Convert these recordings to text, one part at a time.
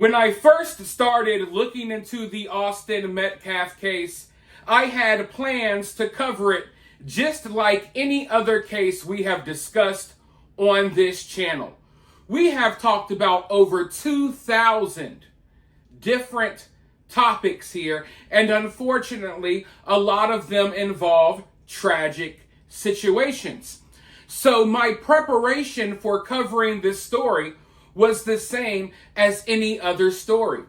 When I first started looking into the Austin Metcalf case, I had plans to cover it just like any other case we have discussed on this channel. We have talked about over 2,000 different topics here, and unfortunately, a lot of them involve tragic situations. So my preparation for covering this story was the same as any other story.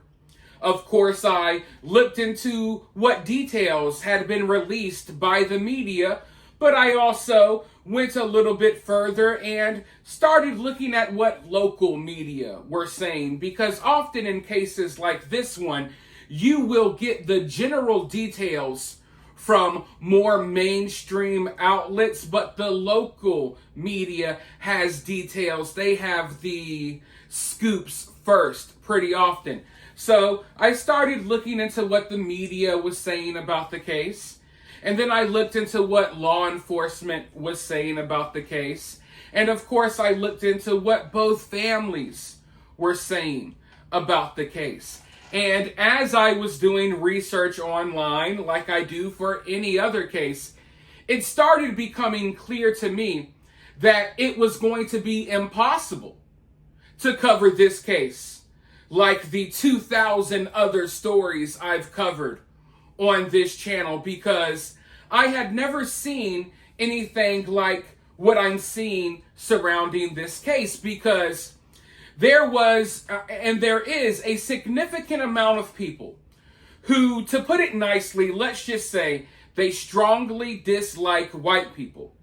Of course, I looked into what details had been released by the media, but I also went a little bit further and started looking at what local media were saying, because often in cases like this one, you will get the general details from more mainstream outlets, but the local media has details. They have the scoops first pretty often. So I started looking into what the media was saying about the case. And then I looked into what law enforcement was saying about the case. And of course, I looked into what both families were saying about the case. And as I was doing research online, like I do for any other case, it started becoming clear to me that it was going to be impossible to cover this case like the 2,000 other stories I've covered on this channel, because I had never seen anything like what I'm seeing surrounding this case, because there was and there is a significant amount of people who, to put it nicely, let's just say they strongly dislike white people.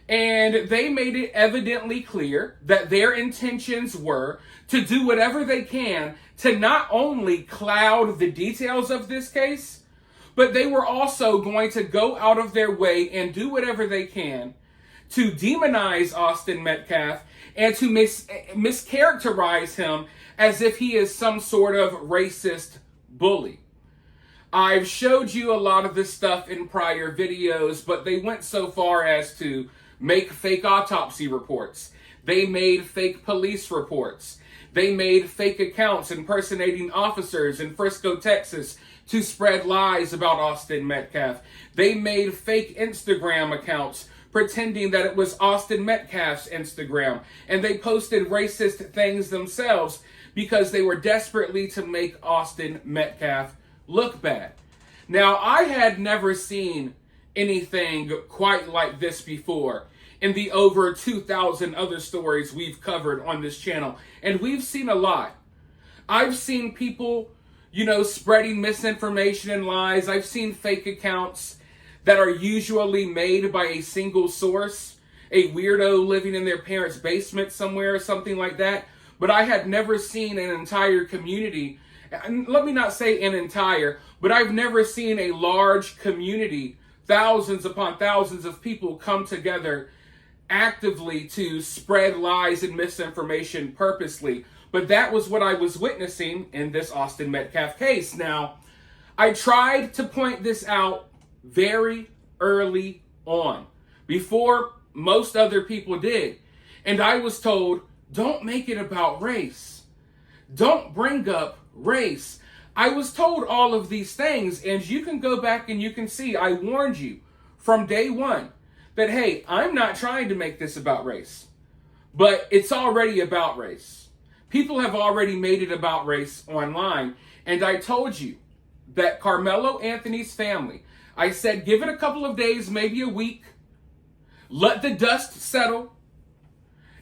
And they made it evidently clear that their intentions were to do whatever they can to not only cloud the details of this case, but they were also going to go out of their way and do whatever they can to demonize Austin Metcalf and to mischaracterize him as if he is some sort of racist bully. I've showed you a lot of this stuff in prior videos, but they went so far as to make fake autopsy reports. They made fake police reports. They made fake accounts impersonating officers in Frisco, Texas, to spread lies about Austin Metcalf. They made fake Instagram accounts pretending that it was Austin Metcalf's Instagram. And they posted racist things themselves because they were desperately to make Austin Metcalf look bad. Now, I had never seen anything quite like this before in the over 2,000 other stories we've covered on this channel. And we've seen a lot. I've seen people, spreading misinformation and lies. I've seen fake accounts that are usually made by a single source, a weirdo living in their parents' basement somewhere or something like that. But I had never seen an entire community, and let me not say an entire, but I've never seen a large community, thousands upon thousands of people come together actively to spread lies and misinformation purposely. But that was what I was witnessing in this Austin Metcalf case. Now, I tried to point this out very early on, before most other people did. And I was told, don't make it about race. Don't bring up race. I was told all of these things, and you can go back and you can see I warned you from day one that, hey, I'm not trying to make this about race, but it's already about race. People have already made it about race online. And I told you that Karmelo Anthony's family, I said, give it a couple of days, maybe a week, let the dust settle.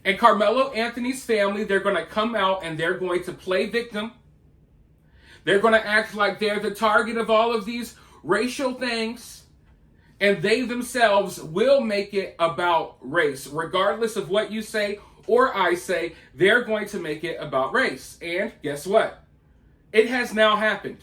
And Karmelo Anthony's family, they're going to come out and they're going to play victim. They're going to act like they're the target of all of these racial things. And they themselves will make it about race. Regardless of what you say or I say, they're going to make it about race. And guess what? It has now happened.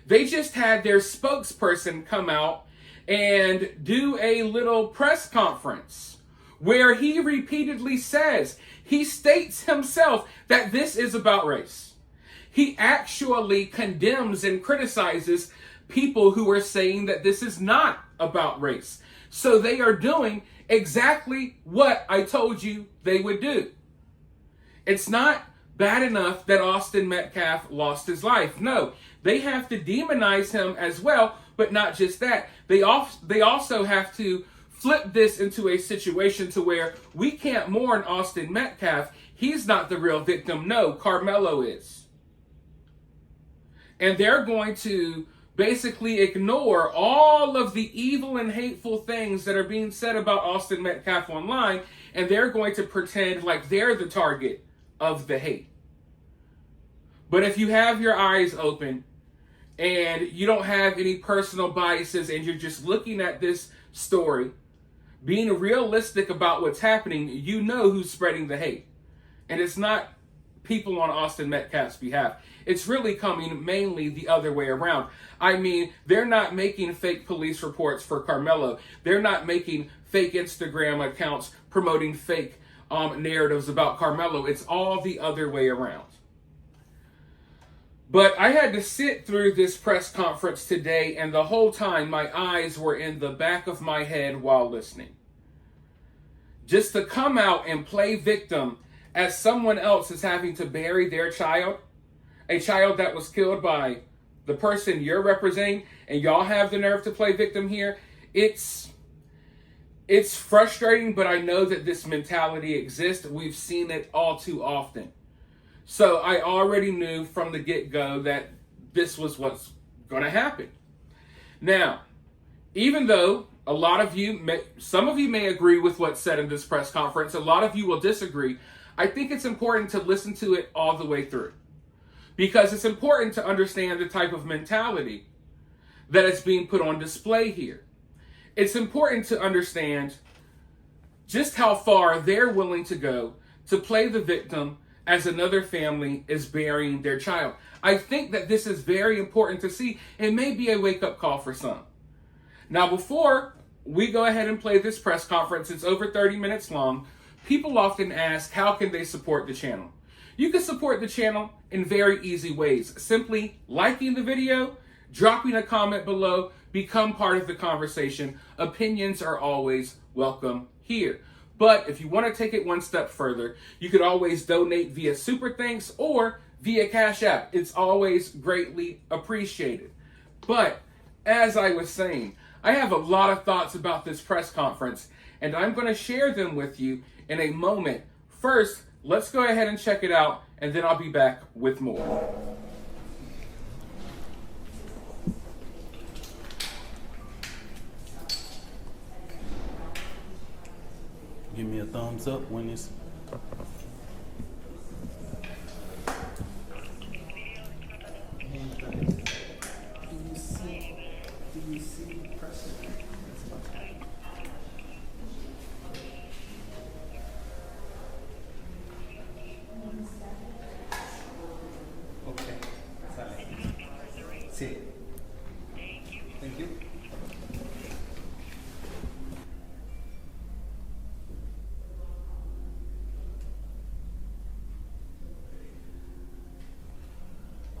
They just had their spokesperson come out and do a little press conference where he repeatedly says, he states himself that this is about race. He actually condemns and criticizes people who are saying that this is not about race. So they are doing exactly what I told you they would do. It's not bad enough that Austin Metcalf lost his life. No, they have to demonize him as well, but not just that. They also have to flip this into a situation to where we can't mourn Austin Metcalf. He's not the real victim. No, Karmelo is. And they're going to basically ignore all of the evil and hateful things that are being said about Austin Metcalf online, and they're going to pretend like they're the target of the hate. But if you have your eyes open and you don't have any personal biases and you're just looking at this story, being realistic about what's happening, you know who's spreading the hate. And it's not people on Austin Metcalf's behalf. It's really coming mainly the other way around. I mean, they're not making fake police reports for Karmelo. They're not making fake Instagram accounts promoting fake narratives about Karmelo. It's all the other way around. But I had to sit through this press conference today, and the whole time my eyes were in the back of my head while listening. Just to come out and play victim as someone else is having to bury their child, a child that was killed by the person you're representing, and y'all have the nerve to play victim here. It's frustrating, but I know that this mentality exists. We've seen it all too often. So I already knew from the get-go that this was what's going to happen. Now, even though some of you may agree with what's said in this press conference, a lot of you will disagree, I think it's important to listen to it all the way through. Because it's important to understand the type of mentality that is being put on display here. It's important to understand just how far they're willing to go to play the victim as another family is burying their child. I think that this is very important to see. It may be a wake-up call for some. Now, before we go ahead and play this press conference, it's over 30 minutes long. People often ask, how can they support the channel? You can support the channel in very easy ways. Simply liking the video, dropping a comment below, become part of the conversation. Opinions are always welcome here. But if you want to take it one step further, you could always donate via Super Thanks or via Cash App. It's always greatly appreciated. But as I was saying, I have a lot of thoughts about this press conference, and I'm going to share them with you in a moment. First, let's go ahead and check it out, and then I'll be back with more. Give me a thumbs up when it's... Do you see pressure? Okay. Sí. Thank you.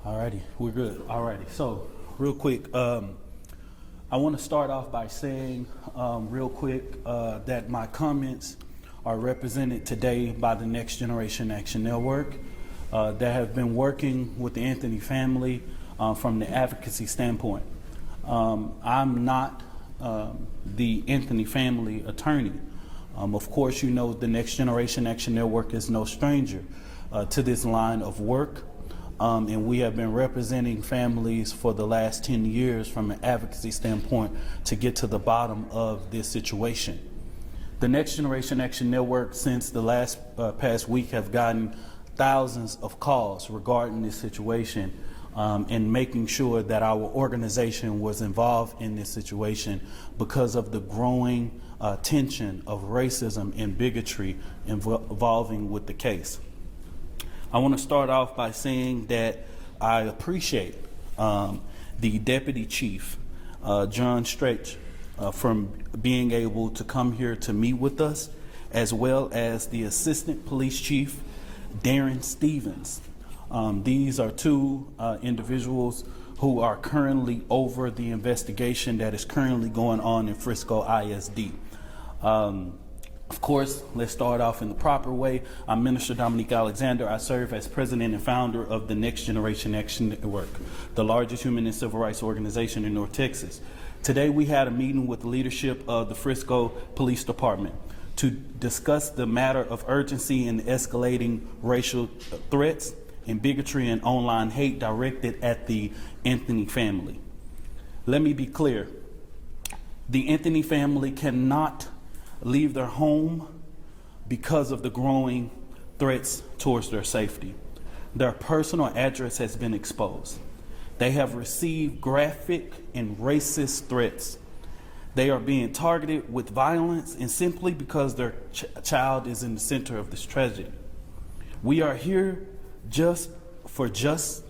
Alrighty, we're good. Alrighty, so real quick, I want to start off by saying real quick that my comments are represented today by the Next Generation Action Network that have been working with the Anthony family from the advocacy standpoint. I'm not the Anthony family attorney. Of course, you know the Next Generation Action Network is no stranger to this line of work. And we have been representing families for the last 10 years from an advocacy standpoint to get to the bottom of this situation. The Next Generation Action Network, since the past week, have gotten thousands of calls regarding this situation and making sure that our organization was involved in this situation because of the growing tension of racism and bigotry involving with the case. I want to start off by saying that I appreciate the Deputy Chief, John Stretch, from being able to come here to meet with us, as well as the Assistant Police Chief, Darren Stevens. These are two individuals who are currently over the investigation that is currently going on in Frisco ISD. Of course, let's start off in the proper way. I'm Minister Dominique Alexander. I serve as president and founder of the Next Generation Action Network, the largest human and civil rights organization in North Texas. Today, we had a meeting with the leadership of the Frisco Police Department to discuss the matter of urgency in escalating racial threats and bigotry and online hate directed at the Anthony family. Let me be clear. The Anthony family cannot leave their home because of the growing threats towards their safety. Their personal address has been exposed. They have received graphic and racist threats. They are being targeted with violence and simply because their child is in the center of this tragedy. We are here just for justice.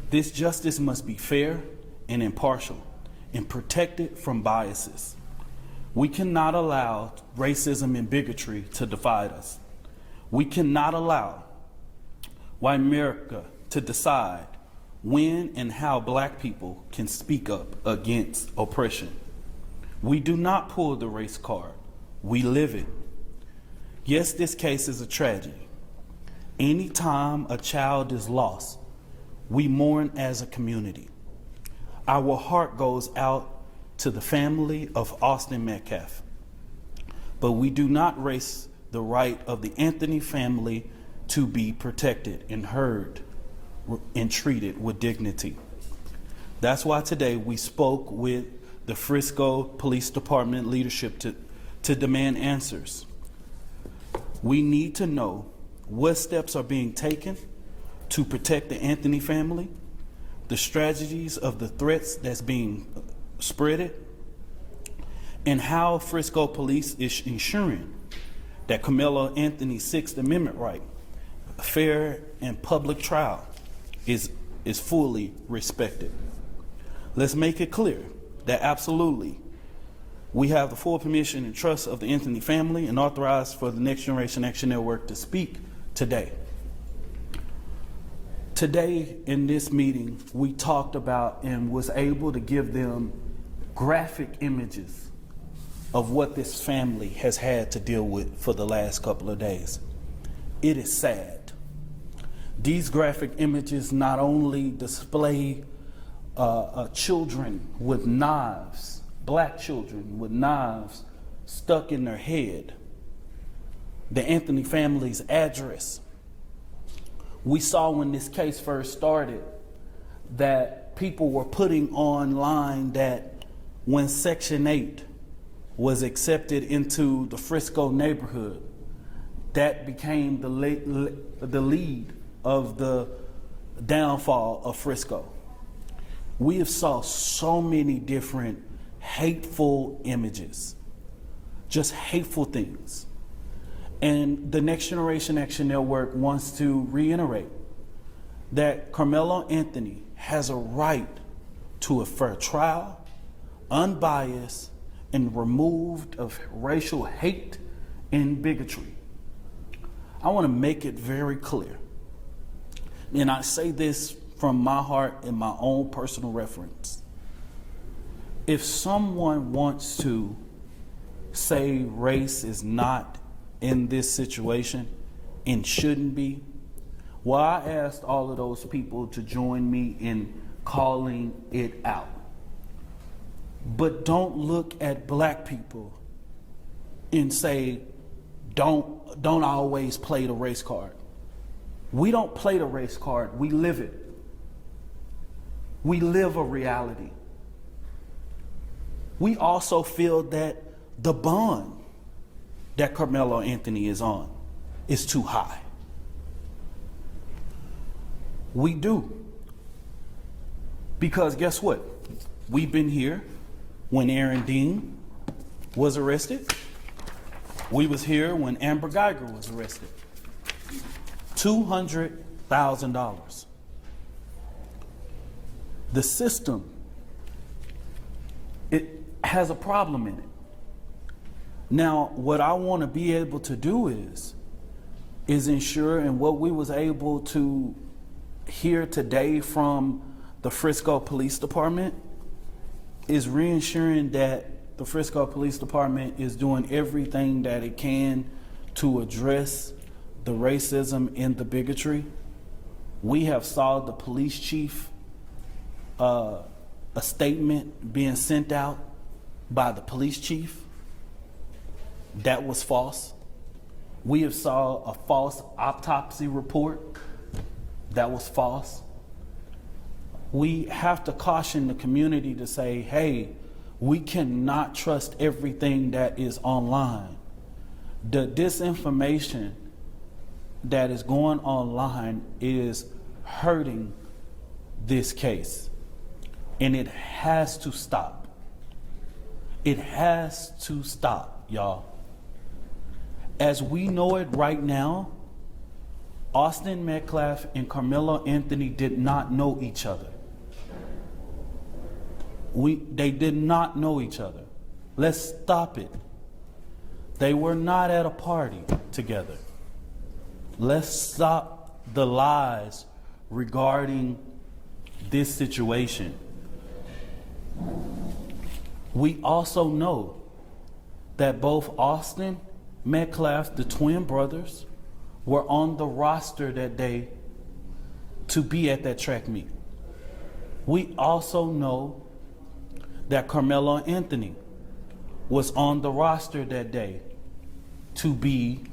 This justice must be fair and impartial and protected from biases. We cannot allow racism and bigotry to divide us. We cannot allow white America to decide when and how black people can speak up against oppression. We do not pull the race card, we live it. Yes, this case is a tragedy. Anytime a child is lost, we mourn as a community. Our heart goes out to the family of Austin Metcalf. But we do not erase the right of the Anthony family to be protected and heard and treated with dignity. That's why today we spoke with the Frisco Police Department leadership to demand answers. We need to know what steps are being taken to protect the Anthony family, the strategies of the threats that's being spreaded, and how Frisco Police is ensuring that Karmelo Anthony's Sixth Amendment right, a fair and public trial, is fully respected. Let's make it clear that absolutely we have the full permission and trust of the Anthony family and authorized for the Next Generation Action Network to speak today. Today in this meeting, we talked about and was able to give them graphic images of what this family has had to deal with for the last couple of days. It is sad. These graphic images not only display children with knives, black children with knives stuck in their head, the Anthony family's address. We saw when this case first started that people were putting online that when Section 8 was accepted into the Frisco neighborhood, that became the lead of the downfall of Frisco. We have saw so many different hateful images, just hateful things. And the Next Generation Action Network wants to reiterate that Karmelo Anthony has a right to a fair trial, unbiased, and removed of racial hate and bigotry. I want to make it very clear, and I say this from my heart and my own personal reference. If someone wants to say race is not in this situation and shouldn't be, well, I asked all of those people to join me in calling it out. But don't look at black people and say, don't always play the race card. We don't play the race card, we live it. We live a reality. We also feel that the bond that Karmelo Anthony is on is too high. We do. Because guess what? We've been here when Aaron Dean was arrested. We was here when Amber Geiger was arrested. $200,000. The system, it has a problem in it. Now, what I want to be able to do is ensure, and what we was able to hear today from the Frisco Police Department is reensuring that the Frisco Police Department is doing everything that it can to address the racism and the bigotry. We have saw the police chief, a statement being sent out by the police chief that was false. We have saw a false autopsy report that was false. We have to caution the community to say, hey, we cannot trust everything that is online. The disinformation that is going online is hurting this case, and it has to stop. It has to stop, y'all. As we know it right now, Austin Metcalf and Karmelo Anthony did not know each other. They did not know each other. Let's stop it. They were not at a party together. Let's stop the lies regarding this situation. We also know that both Austin Metcalf, the twin brothers, were on the roster that day to be at that track meet. We also know that Karmelo Anthony was on the roster that day to be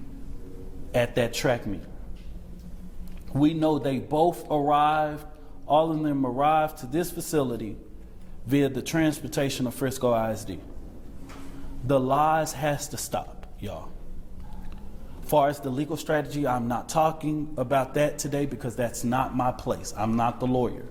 at that track meet. We know they both arrived, all of them arrived to this facility via the transportation of Frisco ISD. The lies has to stop, y'all. As far as the legal strategy, I'm not talking about that today because that's not my place. I'm not the lawyer.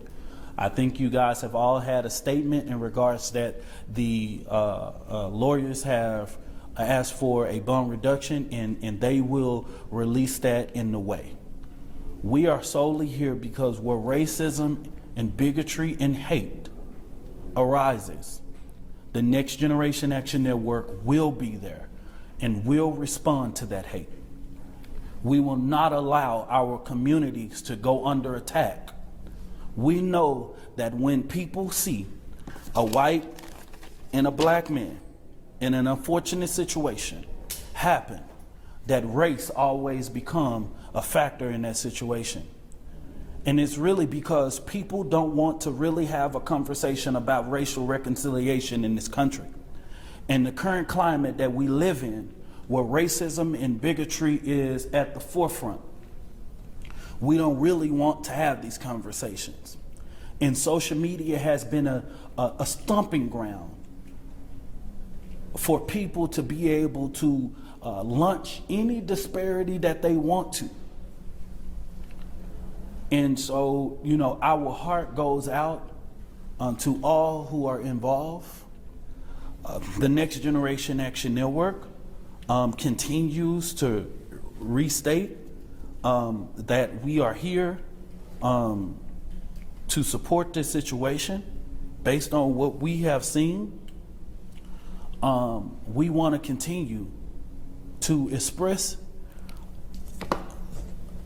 I think you guys have all had a statement in regards that the lawyers have asked for a bond reduction, and they will release that in the way. We are solely here because where racism and bigotry and hate arises, the Next Generation Action Network will be there and will respond to that hate. We will not allow our communities to go under attack. We know that when people see a white and a black man in an unfortunate situation happen, that race always become a factor in that situation. And it's really because people don't want to really have a conversation about racial reconciliation in this country. And the current climate that we live in, where racism and bigotry is at the forefront, we don't really want to have these conversations. And social media has been a stomping ground for people to be able to launch any disparity that they want to. And so, you know, our heart goes out to all who are involved. The Next Generation Action Network continues to restate that we are here to support this situation based on what we have seen. We want to continue to express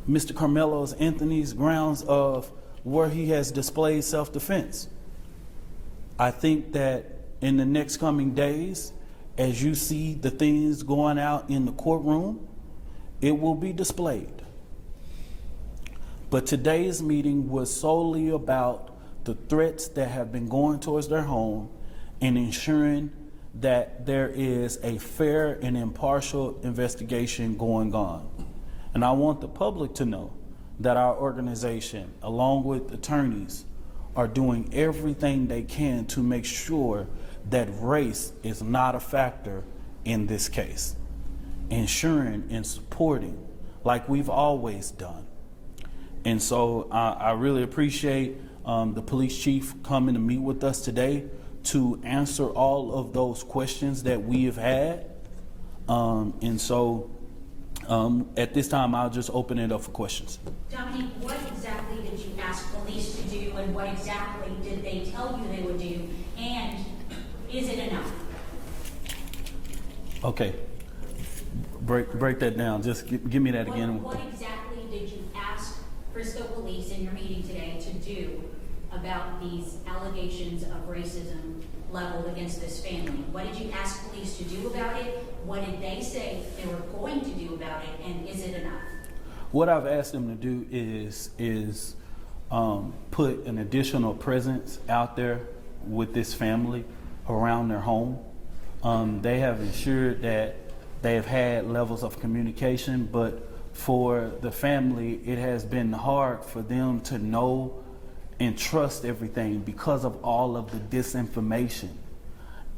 Mr. Karmelo Anthony's grounds of where he has displayed self-defense. I think that in the next coming days, as you see the things going out in the courtroom, it will be displayed. But today's meeting was solely about the threats that have been going towards their home and ensuring that there is a fair and impartial investigation going on. And I want the public to know that our organization, along with attorneys, are doing everything they can to make sure that race is not a factor in this case, ensuring and supporting like we've always done. And so I really appreciate the police chief coming to meet with us today to answer all of those questions that we have had. And so at this time, I'll just open it up for questions. Dominique, what exactly did you ask police to do, and what exactly did they tell you they would do, and is it enough? Okay, break that down. Just give me that again. What exactly did you ask Frisco Police in your meeting today to do, about these allegations of racism leveled against this family? What did you ask police to do about it? What did they say they were going to do about it? And is it enough? What I've asked them to do is put an additional presence out there with this family around their home. They have ensured that they have had levels of communication, but for the family, it has been hard for them to know and trust everything because of all of the disinformation.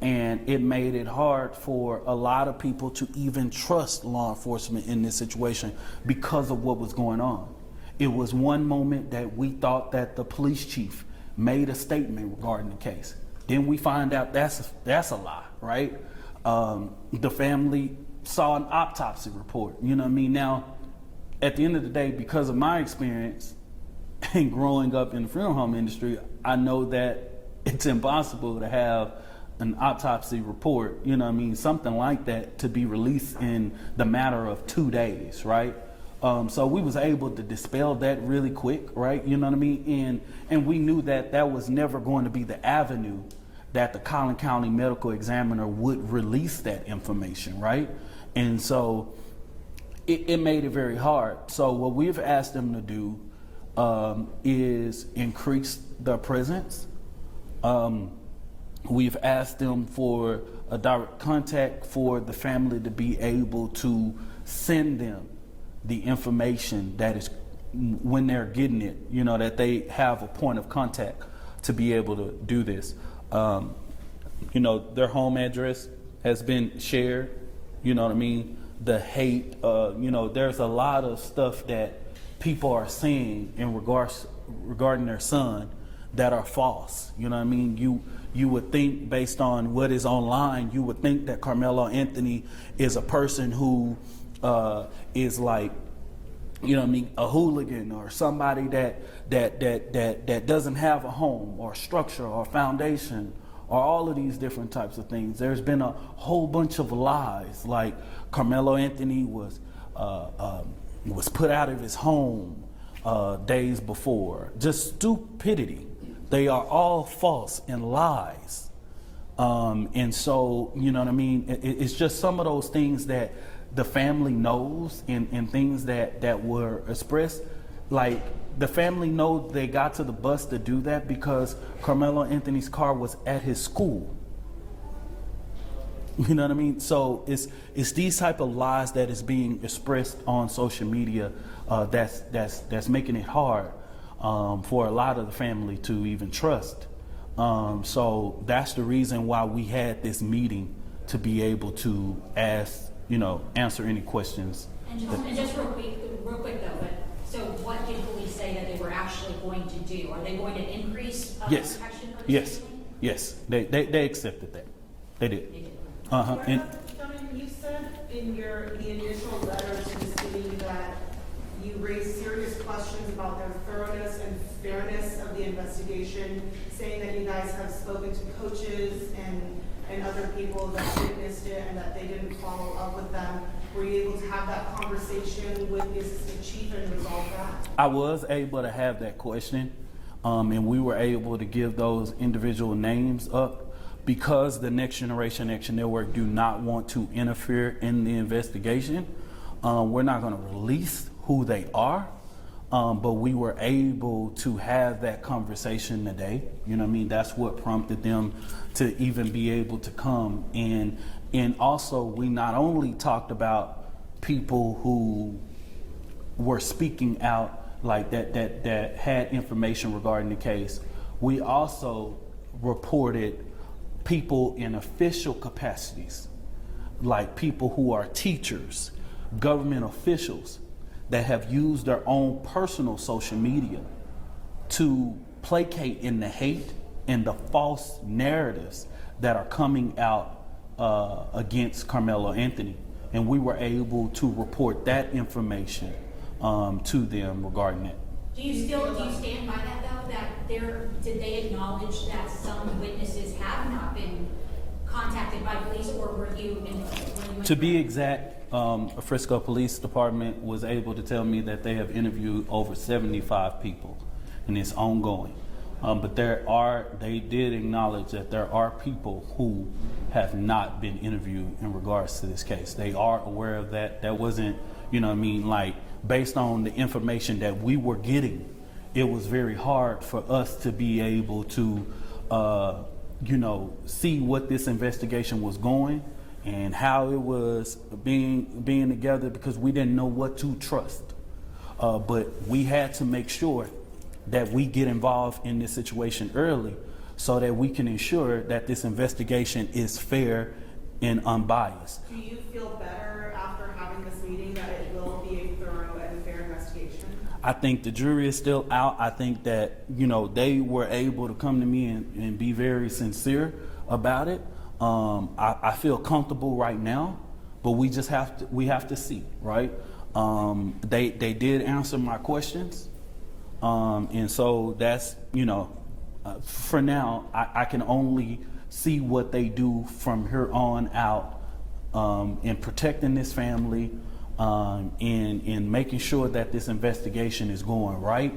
And it made it hard for a lot of people to even trust law enforcement in this situation because of what was going on. It was one moment that we thought that the police chief made a statement regarding the case. Then we find out that's a lie, right? The family saw an autopsy report, you know what I mean? Now, at the end of the day, because of my experience and growing up in the funeral home industry, I know that it's impossible to have an autopsy report, you know what I mean, something like that to be released in the matter of 2 days, right? So we was able to dispel that really quick, right? You know what I mean? And we knew that that was never going to be the avenue that the Collin County Medical Examiner would release that information, right? And so it made it very hard. So what we've asked them to do is increase their presence. We've asked them for a direct contact for the family to be able to send them the information that is when they're getting it, you know, that they have a point of contact to be able to do this. You know, their home address has been shared, you know what I mean? The hate, you know, there's a lot of stuff that people are saying in regarding their son that are false. You know what I mean? You would think, based on what is online, you would think that Karmelo Anthony is a person who is like, you know what I mean, a hooligan or somebody that doesn't have a home or structure or foundation or all of these different types of things. There's been a whole bunch of lies, like Karmelo Anthony was put out of his home days before. Just stupidity. They are all false and lies. And so, you know what I mean? It's just some of those things that the family knows and things that were expressed. Like, the family know they got to the bus to do that because Karmelo Anthony's car was at his school. You know what I mean? So it's these type of lies that is being expressed on social media that's making it hard for a lot of the family to even trust. So that's the reason why we had this meeting, to be able to ask, you know, answer any questions. And just real quick though, but so what did police say that they were actually going to do? Are they going to increase protection for the family? Yes, they accepted that. They did. They did. And You said in the initial letter to the city that you raised serious questions about their thoroughness and fairness of the investigation, saying that you guys have spoken to coaches and other people that witnessed it and that they didn't follow up with them. Were you able to have that conversation with the assistant chief and resolve that? I was able to have that question, and we were able to give those individual names up. Because the Next Generation Action Network do not want to interfere in the investigation, we're not going to release who they are, but we were able to have that conversation today. You know what I mean? That's what prompted them to even be able to come. And also, we not only talked about people who were speaking out like that had information regarding the case, we also reported people in official capacities, like people who are teachers, government officials that have used their own personal social media to placate in the hate and the false narratives that are coming out against Karmelo Anthony. And we were able to report that information to them regarding that. Do you stand by that though? That did they acknowledge that some witnesses have not been contacted by police, or were you To be exact, Frisco Police Department was able to tell me that they have interviewed over 75 people, and it's ongoing. But they did acknowledge that there are people who have not been interviewed in regards to this case. They are aware of that. That wasn't, like based on the information that we were getting, it was very hard for us to be able to, see what this investigation was going and how it was being together, because we didn't know what to trust. But we had to make sure that we get involved in this situation early so that we can ensure that this investigation is fair and unbiased. Do you feel better after having this meeting that it will be a thorough and fair investigation? I think the jury is still out. I think that, they were able to come to me and be very sincere about it. I feel comfortable right now, but we have to see, right? They did answer my questions. And so that's, for now, I can only see what they do from here on out, in protecting this family, in making sure that this investigation is going right,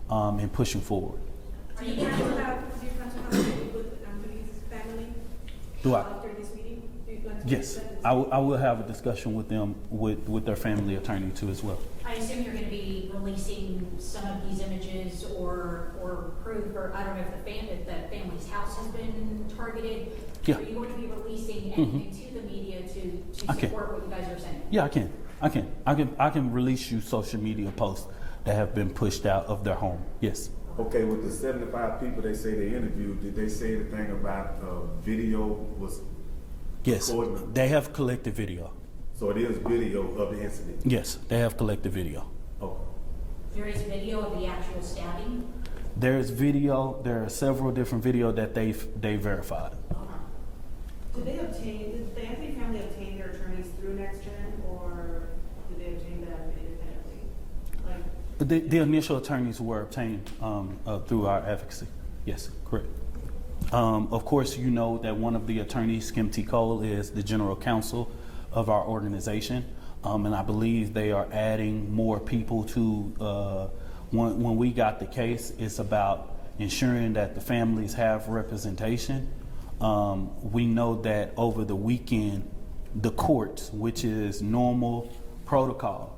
and pushing forward. Do you plan to have a meeting with Anthony's family? Do I? After this meeting? Do you plan to Yes, discuss this? I will have a discussion with them, with their family attorney too as well. I assume you're going to be releasing some of these images or proof, or I don't know if the family's house has been targeted. Yeah. Are you going to be releasing anything to the media to I can. support what you guys are saying? Yeah, I can release you social media posts that have been pushed out of their home. Yes. Okay, with the 75 people they say they interviewed, did they say anything about video was Yes. recorded? They have collected video. So it is video of the incident? Yes, they have collected video. Okay. There is video of the actual stabbing? There's video. There are several different video that they verified. Did the Anthony family obtain their attorneys through NextGen, or did they obtain them independently? The initial attorneys were obtained through our advocacy. Yes, correct. Of course, you know that one of the attorneys, Kim T. Cole, is the general counsel of our organization, and I believe they are adding more people to. When we got the case, it's about ensuring that the families have representation. We know that over the weekend, the courts, which is normal protocol,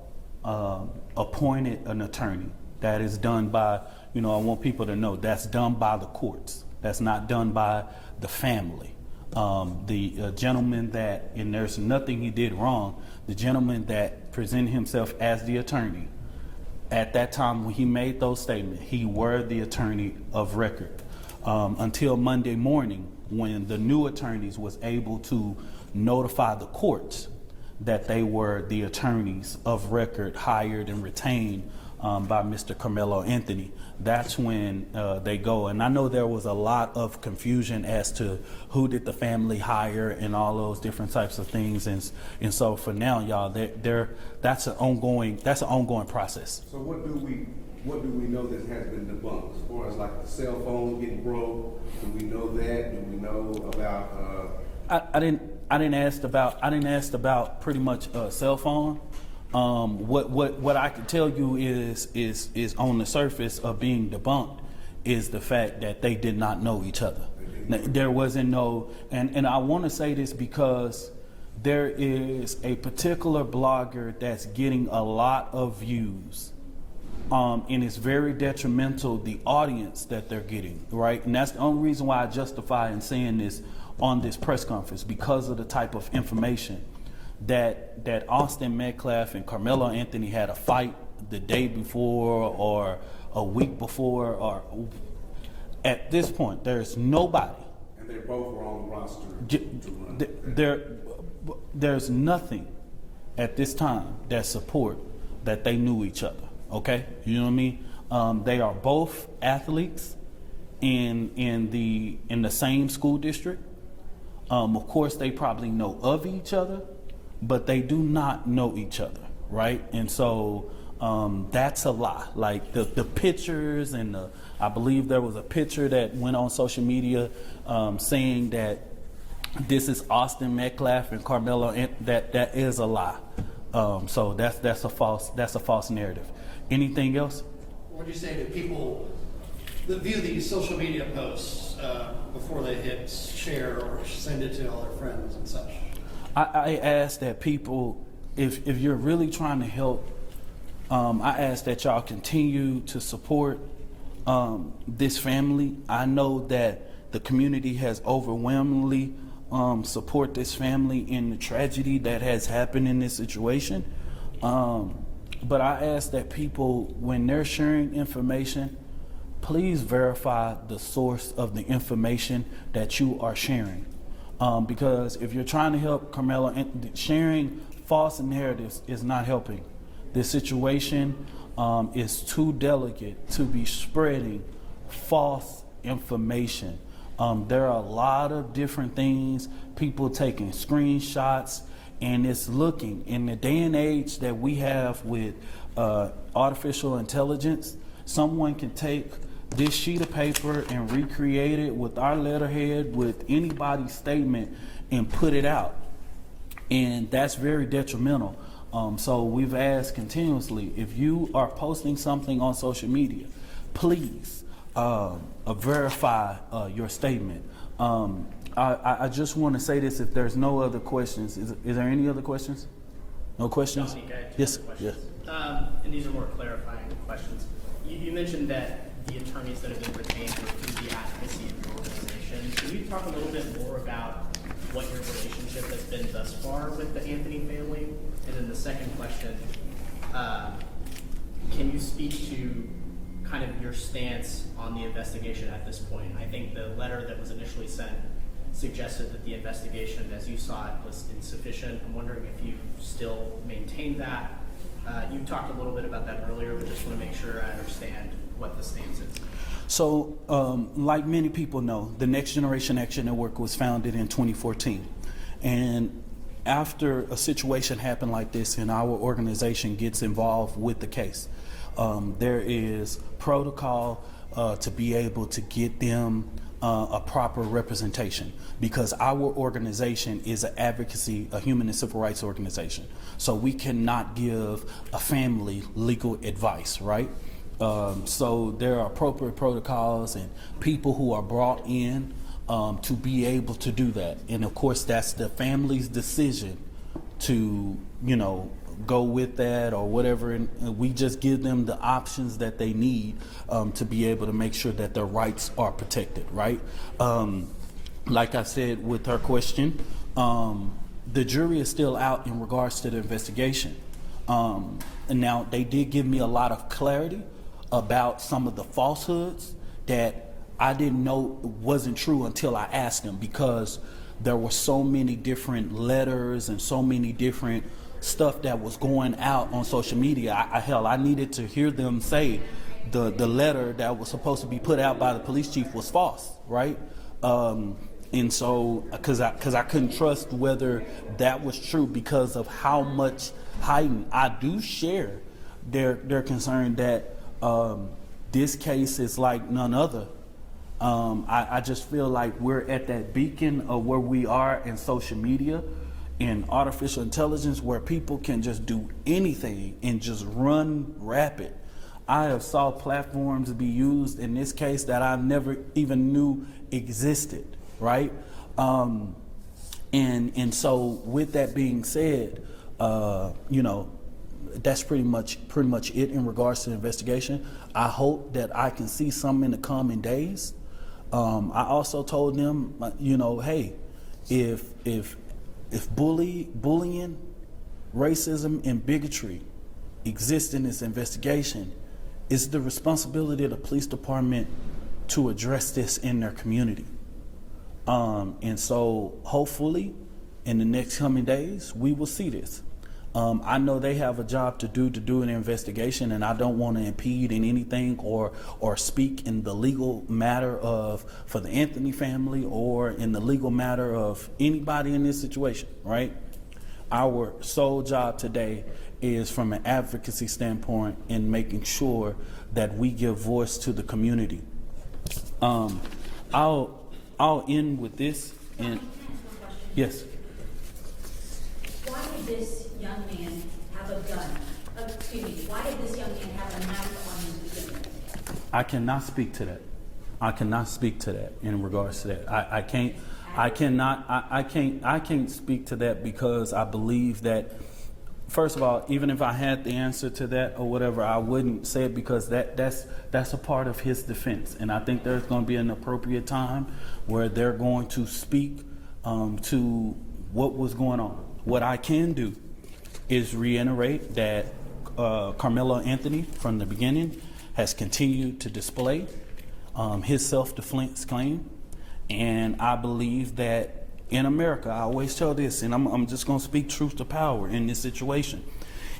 appointed an attorney. That is done by, I want people to know that's done by the courts. That's not done by the family. The gentleman that, and there's nothing he did wrong, the gentleman that presented himself as the attorney, at that time when he made those statements, he were the attorney of record. Until Monday morning, when the new attorneys was able to notify the courts that they were the attorneys of record hired and retained by Mr. Karmelo Anthony. That's when they go. And I know there was a lot of confusion as to who did the family hire and all those different types of things. And so for now, y'all, that's an ongoing process. So what do we know that has been debunked? As far as like the cell phone getting broke, do we know that? Do we know about I didn't ask about pretty much cell phone. What I can tell you is on the surface of being debunked is the fact that they did not know each other. There wasn't no, and I want to say this because there is a particular blogger that's getting a lot of views, and it's very detrimental the audience that they're getting, right? And that's the only reason why I justify in saying this on this press conference, because of the type of information that Austin Metcalf and Karmelo Anthony had a fight the day before or a week before, or at this point there's nobody. and they both were on the roster to run? There's nothing at this time that support that they knew each other. Okay, you know what I mean? They are both athletes in the same school district. Of course, they probably know of each other, but they do not know each other, right? And so that's a lie. Like the pictures and I believe there was a picture that went on social media saying that this is Austin Metcalf and Karmelo, and that is a lie. So that's a false narrative. Anything else? Would you say that people, that view these social media posts before they hit share or send it to all their friends and such? I ask that people, if you're really trying to help, I ask that y'all continue to support this family. I know that the community has overwhelmingly support this family in the tragedy that has happened in this situation. But I ask that people, when they're sharing information, please verify the source of the information that you are sharing. Because if you're trying to help Karmelo, sharing false narratives is not helping. This situation is too delicate to be spreading false information. There are a lot of different things, people taking screenshots, and it's looking, in the day and age that we have with artificial intelligence, someone can take this sheet of paper and recreate it with our letterhead, with anybody's statement, and put it out. And that's very detrimental. So we've asked continuously, if you are posting something on social media, please verify your statement. I just want to say this, if there's no other questions. Is there any other questions? No questions? Dominique, I have Yes. two questions. Yeah. And these are more clarifying questions. You mentioned that the attorneys that have been retained were through the advocacy of your organization. Can you talk a little bit more about what your relationship has been thus far with the Anthony family? And then the second question, can you speak to kind of your stance on the investigation at this point? I think the letter that was initially sent suggested that the investigation, as you saw it, was insufficient. I'm wondering if you still maintain that. You talked a little bit about that earlier, but just want to make sure I understand what the stance is. So, like many people know, the Next Generation Action Network was founded in 2014. And after a situation happened like this and our organization gets involved with the case, there is protocol to be able to get them a proper representation, because our organization is an advocacy, a human and civil rights organization. So we cannot give a family legal advice, right? So there are appropriate protocols and people who are brought in to be able to do that. And of course, that's the family's decision to, go with that or whatever. And we just give them the options that they need to be able to make sure that their rights are protected, right? Like I said with her question, the jury is still out in regards to the investigation. And now they did give me a lot of clarity about some of the falsehoods that I didn't know wasn't true until I asked them, because there were so many different letters and so many different stuff that was going out on social media. I needed to hear them say the letter that was supposed to be put out by the police chief was false, right? And so, because I couldn't trust whether that was true, because of how much heightened I do share their concern that this case is like none other. I just feel like we're at that beacon of where we are in social media and artificial intelligence, where people can just do anything and just run rapid. I have saw platforms be used in this case that I never even knew existed, right? And so with that being said, that's pretty much it in regards to the investigation. I hope that I can see some in the coming days. I also told them, hey, if bullying, racism, and bigotry exist in this investigation, it's the responsibility of the police department to address this in their community. And so hopefully in the next coming days, we will see this. I know they have a job to do an investigation, and I don't want to impede in anything or speak in the legal matter for the Anthony family or in the legal matter of anybody in this situation, right? Our sole job today is from an advocacy standpoint in making sure that we give voice to the community. I'll end with this. And yes. Why did this young man have a gun? Why did this young man have a knife on him to begin with? I cannot speak to that. I cannot speak to that in regards to that. I can't speak to that because I believe that, first of all, even if I had the answer to that or whatever, I wouldn't say it because that's a part of his defense. And I think there's going to be an appropriate time where they're going to speak to what was going on. What I can do is reiterate that Karmelo Anthony, from the beginning, has continued to display his self-defense claim. And I believe that in America, I always tell this, and I'm just going to speak truth to power in this situation.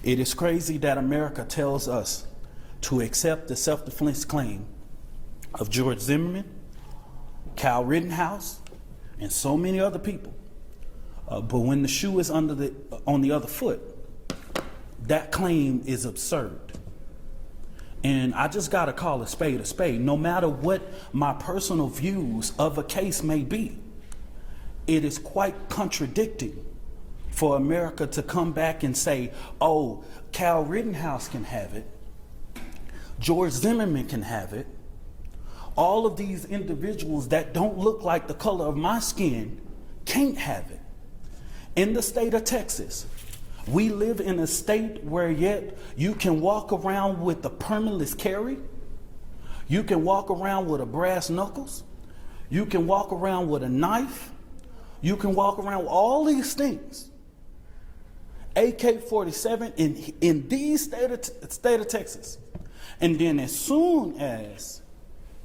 It is crazy that America tells us to accept the self-defense claim of George Zimmerman, Kyle Rittenhouse, and so many other people. But when the shoe is on the other foot, that claim is absurd. And I just got to call a spade, no matter what my personal views of a case may be. It is quite contradicting for America to come back and say, oh, Kyle Rittenhouse can have it, George Zimmerman can have it, all of these individuals that don't look like the color of my skin can't have it. In the state of Texas, we live in a state where yet you can walk around with a permitless carry, you can walk around with a brass knuckles, you can walk around with a knife, you can walk around with all these things. AK-47 in the state of Texas. And then as soon as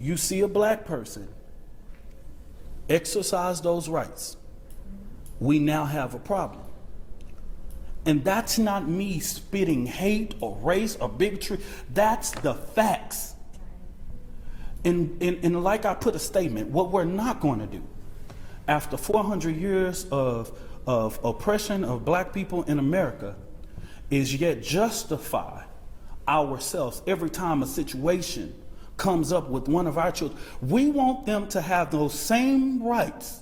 you see a black person exercise those rights, we now have a problem. And that's not me spitting hate or race or bigotry. That's the facts. And like I put a statement, what we're not going to do after 400 years of oppression of black people in America is yet justify ourselves every time a situation comes up with one of our children. We want them to have those same rights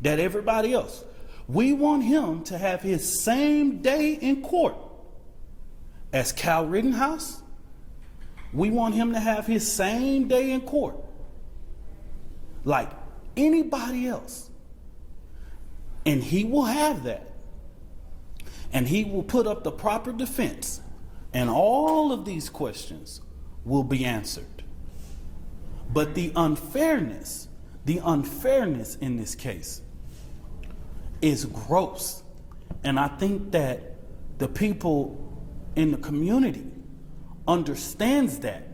that everybody else. We want him to have his same day in court as Kyle Rittenhouse. We want him to have his same day in court like anybody else. And he will have that. And he will put up the proper defense. And all of these questions will be answered. But the unfairness in this case is gross. And I think that the people in the community understands that.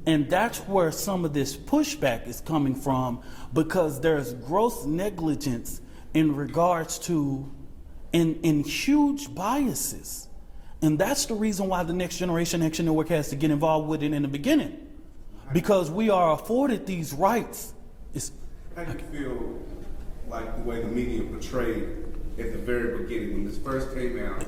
And that's where some of this pushback is coming from, because there's gross negligence in regards to in huge biases. And that's the reason why the Next Generation Action Network has to get involved with it in the beginning, because we are afforded these rights. How do you feel like the way the media portrayed at the very beginning when this first came out?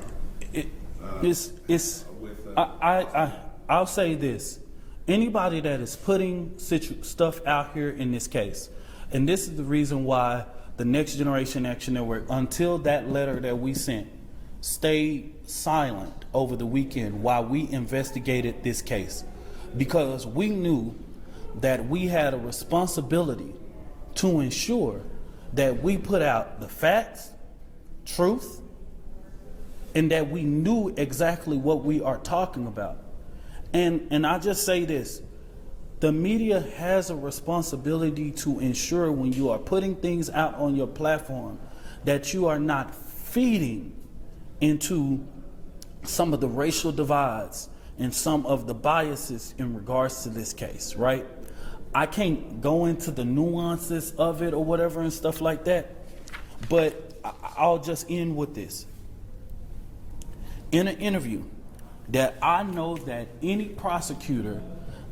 I'll say this. Anybody that is putting stuff out here in this case, and this is the reason why the Next Generation Action Network, until that letter that we sent, stayed silent over the weekend while we investigated this case, because we knew that we had a responsibility to ensure that we put out the facts, truth, and that we knew exactly what we are talking about. And I just say this, the media has a responsibility to ensure when you are putting things out on your platform that you are not feeding into some of the racial divides and some of the biases in regards to this case, right? I can't go into the nuances of it or whatever and stuff like that, but I'll just end with this. In an interview that I know that any prosecutor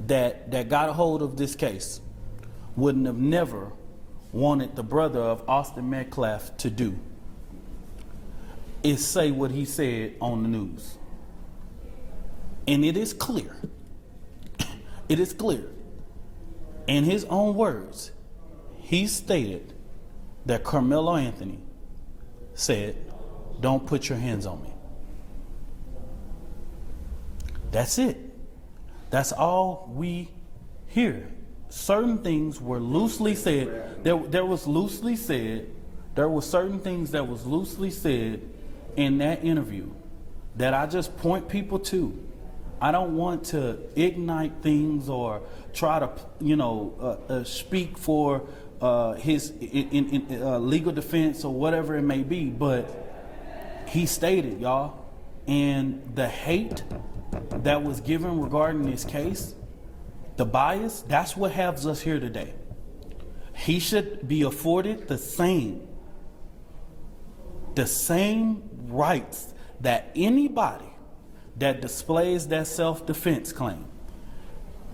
that got a hold of this case wouldn't have never wanted the brother of Austin Metcalf to do, is say what he said on the news. And it is clear, it is clear, in his own words, he stated that Karmelo Anthony said, "Don't put your hands on me." That's it. That's all we hear certain things were loosely said. There was loosely said. There were certain things that was loosely said in that interview that I just point people to. I don't want to ignite things or try to, speak for his legal defense or whatever it may be. But he stated, y'all, and the hate that was given regarding this case, the bias, that's what has us here today. He should be afforded the same rights that anybody that displays that self-defense claim.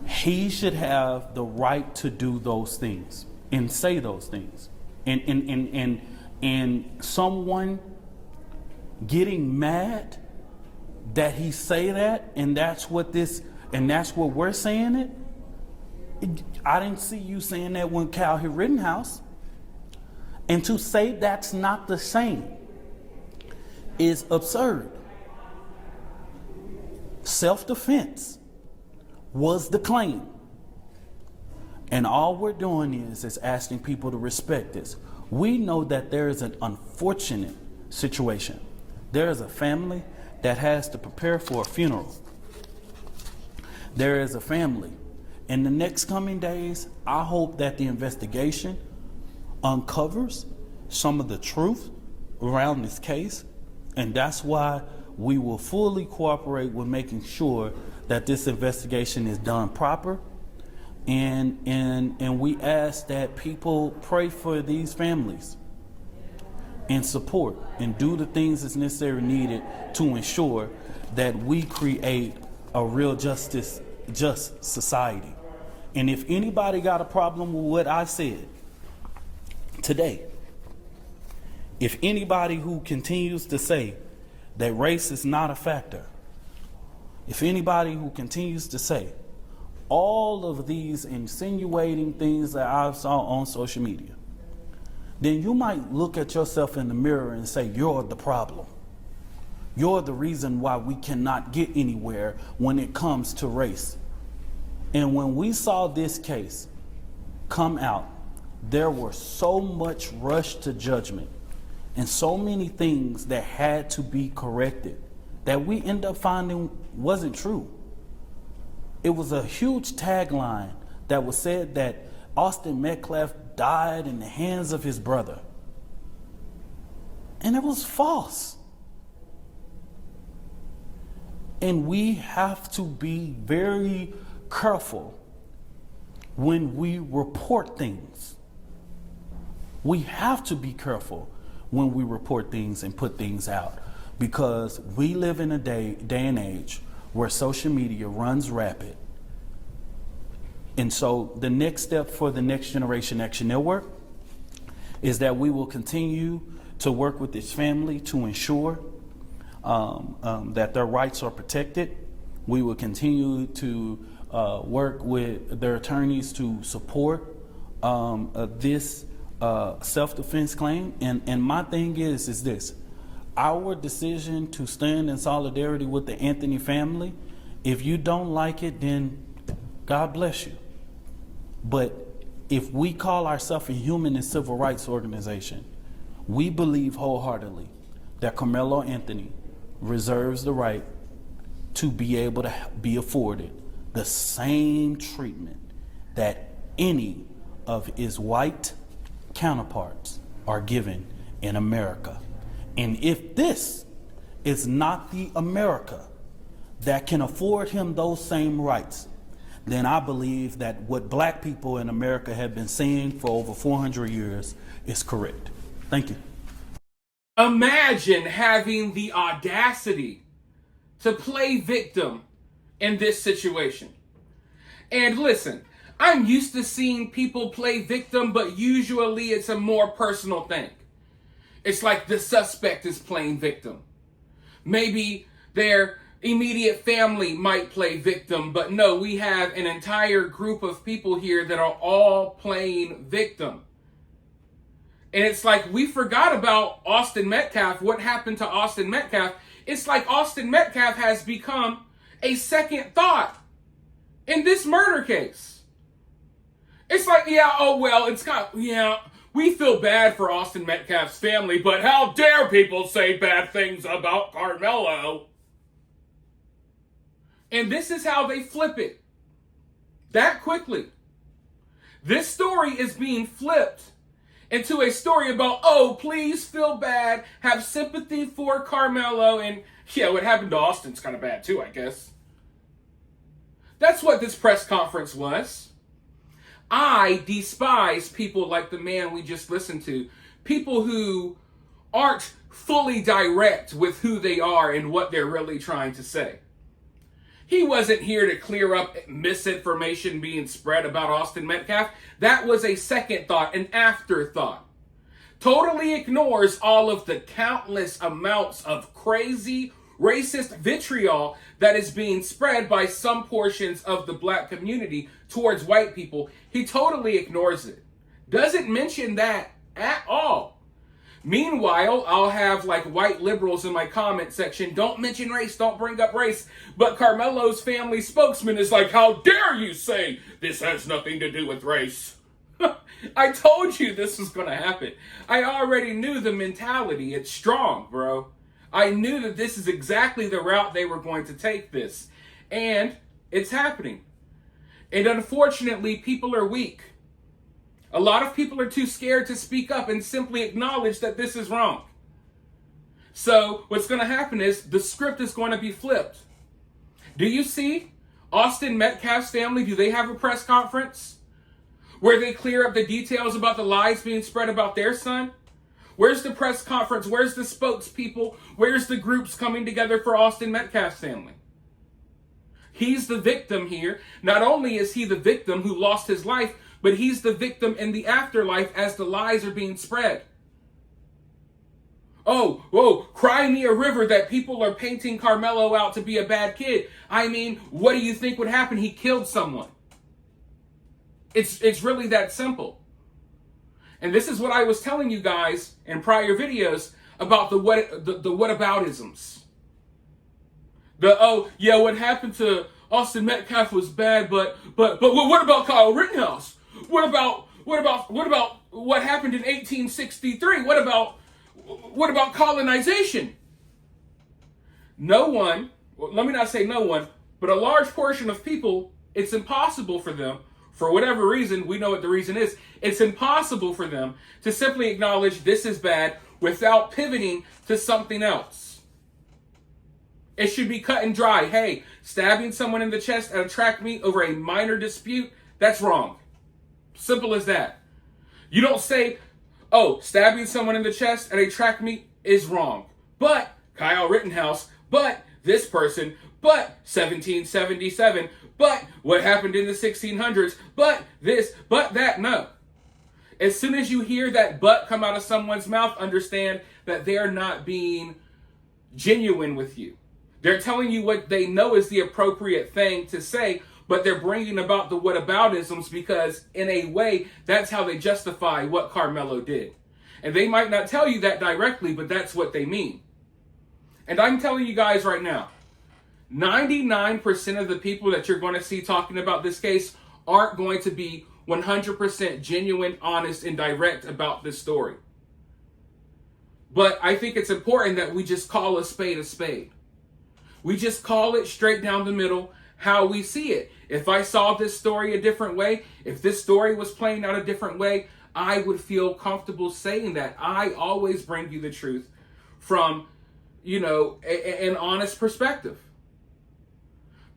He should have the right to do those things and say those things. And someone getting mad that he say that, and that's what we're saying it. I didn't see you saying that when Cal hit Rittenhouse. And to say that's not the same is absurd. Self-defense was the claim. And all we're doing is asking people to respect this. We know that there is an unfortunate situation. There is a family that has to prepare for a funeral. There is a family. In the next coming days, I hope that the investigation uncovers some of the truth around this case. And that's why we will fully cooperate with making sure that this investigation is done proper. And we ask that people pray for these families and support and do the things that's necessary needed to ensure that we create a real just society. And if anybody got a problem with what I said today, if anybody who continues to say that race is not a factor, if anybody who continues to say all of these insinuating things that I saw on social media, then you might look at yourself in the mirror and say, you're the problem. You're the reason why we cannot get anywhere when it comes to race. And when we saw this case come out, there were so much rush to judgment and so many things that had to be corrected that we end up finding wasn't true. It was a huge tagline that was said that Austin Metcalf died in the hands of his brother. And it was false. And we have to be very careful when we report things. We have to be careful when we report things and put things out, because we live in a day and age where social media runs rapid. And so the next step for the Next Generation Action Network is that we will continue to work with this family to ensure that their rights are protected. We will continue to work with their attorneys to support this self-defense claim. And my thing is this: our decision to stand in solidarity with the Anthony family, if you don't like it, then God bless you. But if we call ourselves a human and civil rights organization, we believe wholeheartedly that Karmelo Anthony reserves the right to be able to be afforded the same treatment that any of his white counterparts are given in America. And if this is not the America that can afford him those same rights, then I believe that what black people in America have been saying for over 400 years is correct. Thank you. Imagine having the audacity to play victim in this situation. And listen, I'm used to seeing people play victim, but usually it's a more personal thing. It's like the suspect is playing victim. Maybe their immediate family might play victim, but no, we have an entire group of people here that are all playing victim. And it's like we forgot about Austin Metcalf. What happened to Austin Metcalf? It's like Austin Metcalf has become a second thought in this murder case. It's like, yeah, oh well, it's got, yeah, we feel bad for Austin Metcalf's family, but how dare people say bad things about Karmelo? And this is how they flip it. That quickly. This story is being flipped into a story about, oh, please feel bad, have sympathy for Karmelo, and yeah, what happened to Austin's kind of bad too, I guess. That's what this press conference was. I despise people like the man we just listened to. People who aren't fully direct with who they are and what they're really trying to say. He wasn't here to clear up misinformation being spread about Austin Metcalf. That was a second thought, an afterthought. Totally ignores all of the countless amounts of crazy, racist vitriol that is being spread by some portions of the black community towards white people. He totally ignores it. Doesn't mention that at all. Meanwhile, I'll have like white liberals in my comment section, don't mention race, don't bring up race. But Karmelo's family spokesman is like, how dare you say this has nothing to do with race? I told you this was going to happen. I already knew the mentality. It's strong, bro. I knew that this is exactly the route they were going to take this. And it's happening. And unfortunately, people are weak. A lot of people are too scared to speak up and simply acknowledge that this is wrong. So what's going to happen is the script is going to be flipped. Do you see Austin Metcalf's family? Do they have a press conference where they clear up the details about the lies being spread about their son? Where's the press conference? Where's the spokespeople? Where's the groups coming together for Austin Metcalf's family? He's the victim here. Not only is he the victim who lost his life, but he's the victim in the afterlife as the lies are being spread. Oh, whoa, cry me a river that people are painting Karmelo out to be a bad kid. I mean, what do you think would happen? He killed someone. It's really that simple. And this is what I was telling you guys in prior videos about the whataboutisms. What happened to Austin Metcalf was bad, but what about Kyle Rittenhouse? What about what happened in 1863? What about colonization? No one, well, let me not say no one, but a large portion of people, it's impossible for them, for whatever reason, we know what the reason is, it's impossible for them to simply acknowledge this is bad without pivoting to something else. It should be cut and dry. Hey, stabbing someone in the chest at a track meet over a minor dispute, that's wrong. Simple as that. You don't say, oh, stabbing someone in the chest at a track meet is wrong. But Kyle Rittenhouse, but this person, but 1777, but what happened in the 1600s, but this, but that. No. As soon as you hear that but come out of someone's mouth, understand that they're not being genuine with you. They're telling you what they know is the appropriate thing to say, but they're bringing about the whataboutisms because, in a way, that's how they justify what Karmelo did. And they might not tell you that directly, but that's what they mean. And I'm telling you guys right now, 99% of the people that you're going to see talking about this case aren't going to be 100% genuine, honest, and direct about this story. But I think it's important that we just call a spade a spade. We just call it straight down the middle how we see it. If I saw this story a different way, if this story was playing out a different way, I would feel comfortable saying that. I always bring you the truth from, an honest perspective.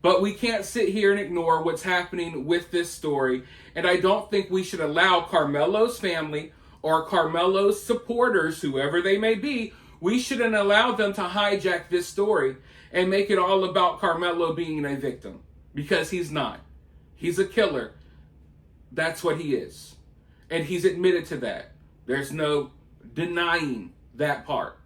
But we can't sit here and ignore what's happening with this story. And I don't think we should allow Karmelo's family or Karmelo's supporters, whoever they may be, we shouldn't allow them to hijack this story and make it all about Karmelo being a victim. Because he's not. He's a killer. That's what he is. And he's admitted to that. There's no denying that part.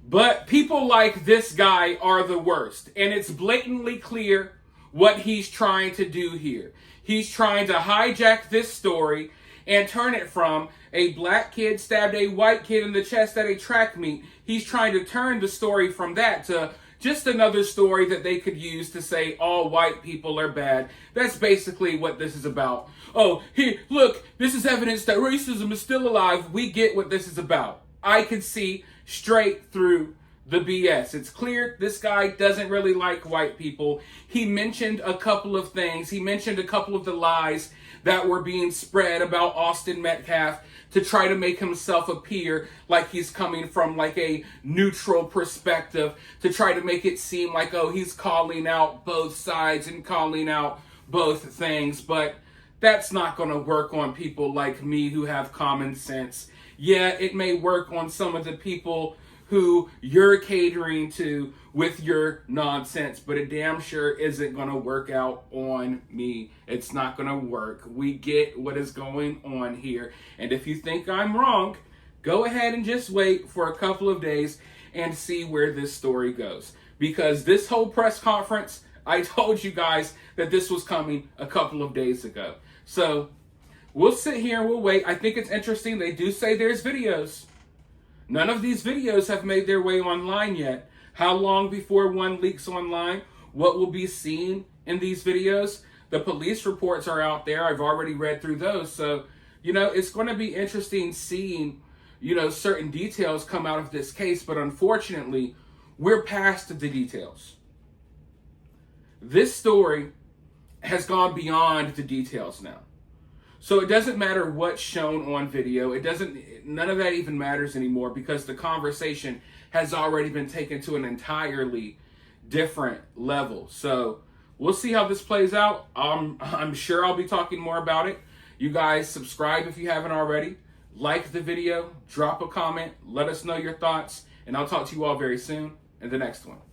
But people like this guy are the worst. And it's blatantly clear what he's trying to do here. He's trying to hijack this story and turn it from a black kid stabbed a white kid in the chest at a track meet. He's trying to turn the story from that to just another story that they could use to say all white people are bad. That's basically what this is about. Oh, here, look, this is evidence that racism is still alive. We get what this is about. I can see straight through the BS. It's clear this guy doesn't really like white people. He mentioned a couple of things. He mentioned a couple of the lies that were being spread about Austin Metcalf to try to make himself appear like he's coming from like a neutral perspective, to try to make it seem like, oh, he's calling out both sides and calling out both things. But that's not going to work on people like me who have common sense. Yeah, it may work on some of the people who you're catering to with your nonsense, but it damn sure isn't going to work out on me. It's not going to work. We get what is going on here. And if you think I'm wrong, go ahead and just wait for a couple of days and see where this story goes. Because this whole press conference, I told you guys that this was coming a couple of days ago. So we'll sit here and we'll wait. I think it's interesting. They do say there's videos. None of these videos have made their way online yet. How long before one leaks online? What will be seen in these videos? The police reports are out there. I've already read through those. So, it's going to be interesting seeing, certain details come out of this case. But unfortunately, we're past the details. This story has gone beyond the details now. So it doesn't matter what's shown on video. None of that even matters anymore, because the conversation has already been taken to an entirely different level. So we'll see how this plays out. I'm sure I'll be talking more about it. You guys subscribe if you haven't already. Like the video, drop a comment, let us know your thoughts, and I'll talk to you all very soon in the next one.